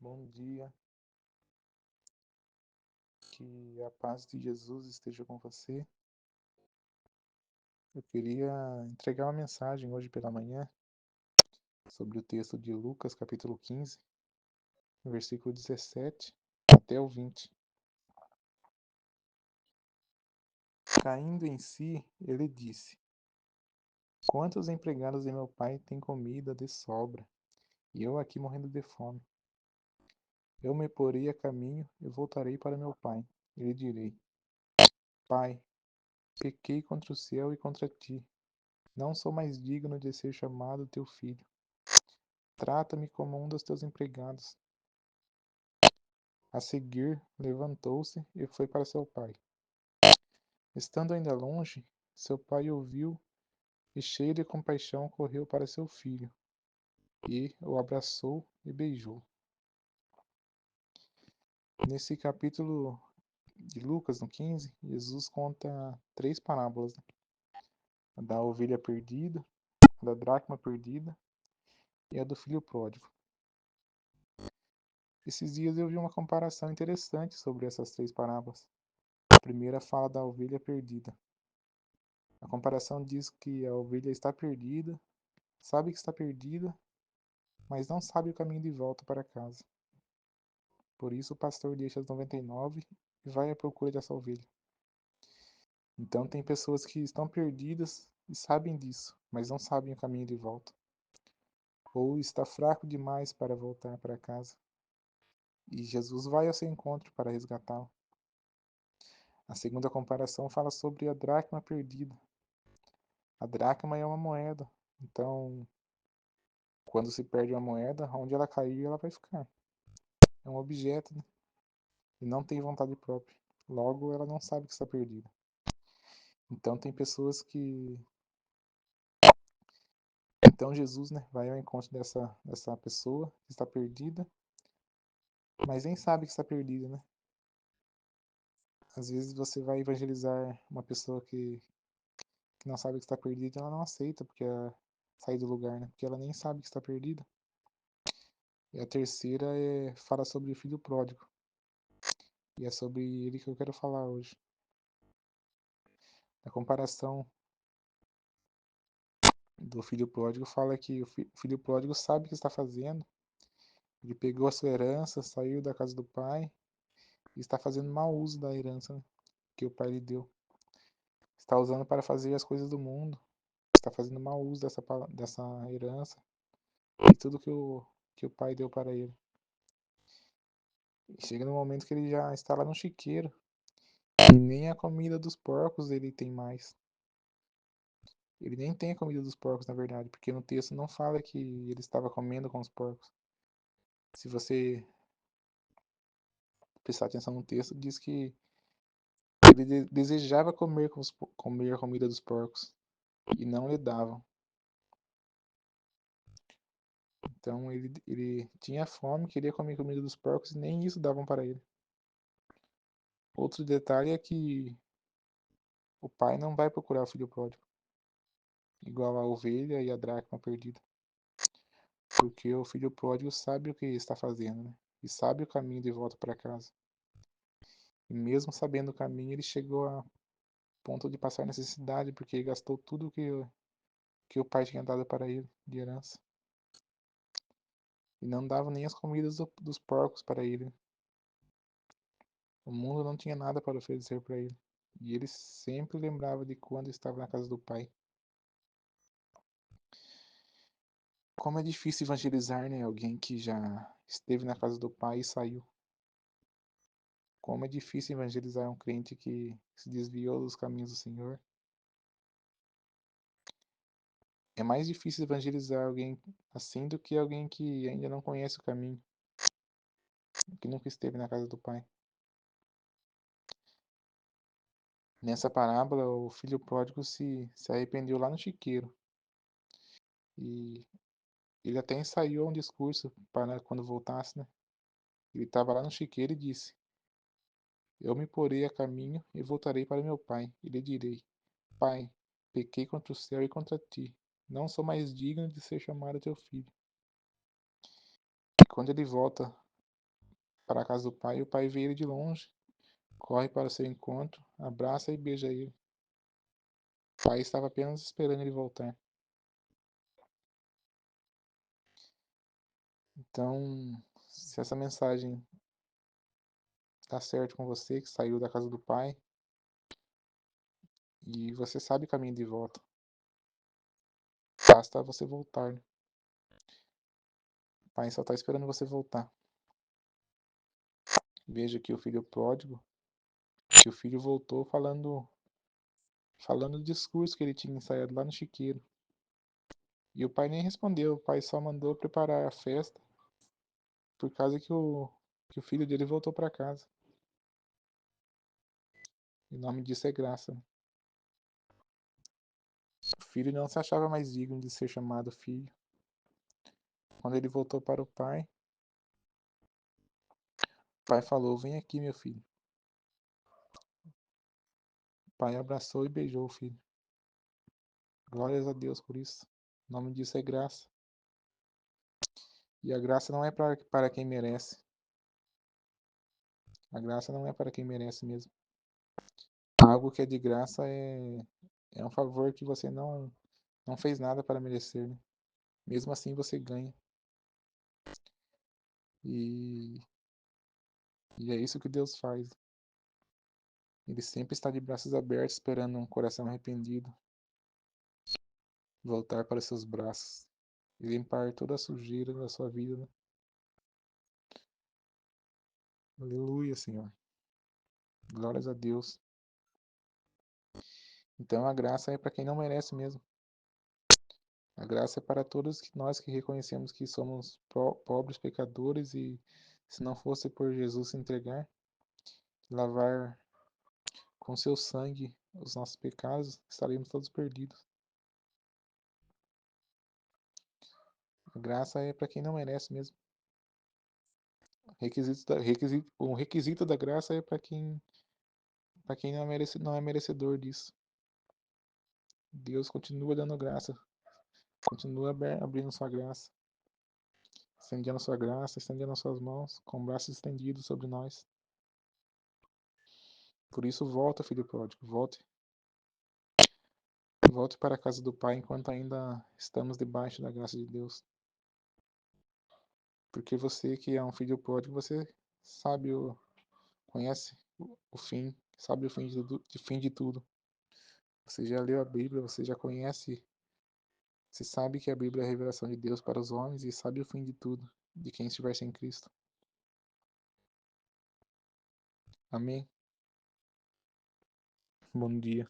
Bom dia, que a paz de Jesus esteja com você. Eu queria entregar uma mensagem hoje pela manhã sobre o texto de Lucas, capítulo 15, versículo 17 até o 20. Caindo em si, ele disse: Quantos empregados de meu pai têm comida de sobra, e eu aqui morrendo de fome? Eu me porei a caminho e voltarei para meu pai, e lhe direi: Pai, pequei contra o céu e contra ti. Não sou mais digno de ser chamado teu filho. Trata-me como um dos teus empregados. A seguir, levantou-se e foi para seu pai. Estando ainda longe, seu pai ouviu e, cheio de compaixão, correu para seu filho e o abraçou e beijou. Nesse capítulo de Lucas, no 15, Jesus conta três parábolas: né? A da ovelha perdida, a da dracma perdida e a do filho pródigo. Esses dias eu vi uma comparação interessante sobre essas três parábolas. A primeira fala da ovelha perdida. A comparação diz que a ovelha está perdida, sabe que está perdida, mas não sabe o caminho de volta para casa. Por isso o pastor deixa as 99 e vai à procura dessa ovelha. Então tem pessoas que estão perdidas e sabem disso, mas não sabem o caminho de volta. Ou está fraco demais para voltar para casa. E Jesus vai ao seu encontro para resgatá-lo. A segunda comparação fala sobre a dracma perdida. A dracma é uma moeda. Então, quando se perde uma moeda, onde ela cair, ela vai ficar. É um objeto, né? E não tem vontade própria. Logo, ela não sabe que está perdida. Então, tem pessoas que. Então, Jesus, né, vai ao encontro dessa pessoa que está perdida, mas nem sabe que está perdida, né? Às vezes você vai evangelizar uma pessoa que não sabe que está perdida, ela não aceita porque ela sai do lugar, né? Porque ela nem sabe que está perdida. E a terceira fala sobre o filho pródigo. E é sobre ele que eu quero falar hoje. A comparação do filho pródigo fala que o filho pródigo sabe o que está fazendo. Ele pegou a sua herança, saiu da casa do pai e está fazendo mau uso da herança, né, que o pai lhe deu. Está usando para fazer as coisas do mundo. Está fazendo mau uso dessa herança e tudo que o pai deu para ele. E chega no momento que ele já está lá no chiqueiro. E nem a comida dos porcos ele tem mais. Ele nem tem a comida dos porcos, na verdade, porque no texto não fala que ele estava comendo com os porcos. Se você prestar atenção no texto, diz que ele desejava comer a comida dos porcos e não lhe davam. Então ele tinha fome, queria comer comida dos porcos e nem isso davam para ele. Outro detalhe é que o pai não vai procurar o filho pródigo, igual a ovelha e a dracma perdida. Porque o filho pródigo sabe o que está fazendo, né? E sabe o caminho de volta para casa. E mesmo sabendo o caminho, ele chegou a ponto de passar necessidade, porque ele gastou tudo que o pai tinha dado para ele de herança. E não dava nem as comidas dos porcos para ele. O mundo não tinha nada para oferecer para ele. E ele sempre lembrava de quando estava na casa do pai. Como é difícil evangelizar, né? Alguém que já esteve na casa do pai e saiu. Como é difícil evangelizar um crente que se desviou dos caminhos do Senhor. É mais difícil evangelizar alguém assim do que alguém que ainda não conhece o caminho, que nunca esteve na casa do pai. Nessa parábola, o filho pródigo se arrependeu lá no chiqueiro. E ele até ensaiou um discurso para quando voltasse, né? Ele estava lá no chiqueiro e disse: Eu me porei a caminho e voltarei para meu pai. E lhe direi: Pai, pequei contra o céu e contra ti. Não sou mais digno de ser chamado teu filho. E quando ele volta para a casa do pai e o pai vê ele de longe, corre para o seu encontro, abraça e beija ele. O pai estava apenas esperando ele voltar. Então, se essa mensagem está certo com você, que saiu da casa do pai, e você sabe o caminho de volta, basta você voltar. Né? O pai só está esperando você voltar. Veja que o filho pródigo, que o filho voltou falando do discurso que ele tinha ensaiado lá no chiqueiro. E o pai nem respondeu, o pai só mandou preparar a festa por causa que o filho dele voltou para casa. E o nome disso é graça. O filho não se achava mais digno de ser chamado filho. Quando ele voltou para o pai falou: Vem aqui, meu filho. O pai abraçou e beijou o filho. Glórias a Deus por isso. O nome disso é graça. E a graça não é para quem merece. A graça não é para quem merece mesmo. Algo que é de graça é um favor que você não fez nada para merecer. Né? Mesmo assim você ganha. E, e é isso que Deus faz. Ele sempre está de braços abertos esperando um coração arrependido voltar para seus braços e limpar toda a sujeira da sua vida. Né? Aleluia, Senhor. Glórias a Deus. Então a graça é para quem não merece mesmo. A graça é para todos nós que reconhecemos que somos pobres pecadores e se não fosse por Jesus se entregar, lavar com seu sangue os nossos pecados, estaríamos todos perdidos. A graça é para quem não merece mesmo. O requisito da graça é para quem não é merecedor disso. Deus continua dando graça, continua abrindo sua graça, estendendo sua graça, estendendo as suas mãos, com braços estendidos sobre nós. Por isso, volta, filho pródigo, volte. Volte para a casa do Pai enquanto ainda estamos debaixo da graça de Deus. Porque você que é um filho pródigo, você sabe, conhece o fim, sabe o fim de tudo. Você já leu a Bíblia, você já conhece, você sabe que a Bíblia é a revelação de Deus para os homens e sabe o fim de tudo, de quem estiver sem Cristo. Amém. Bom dia.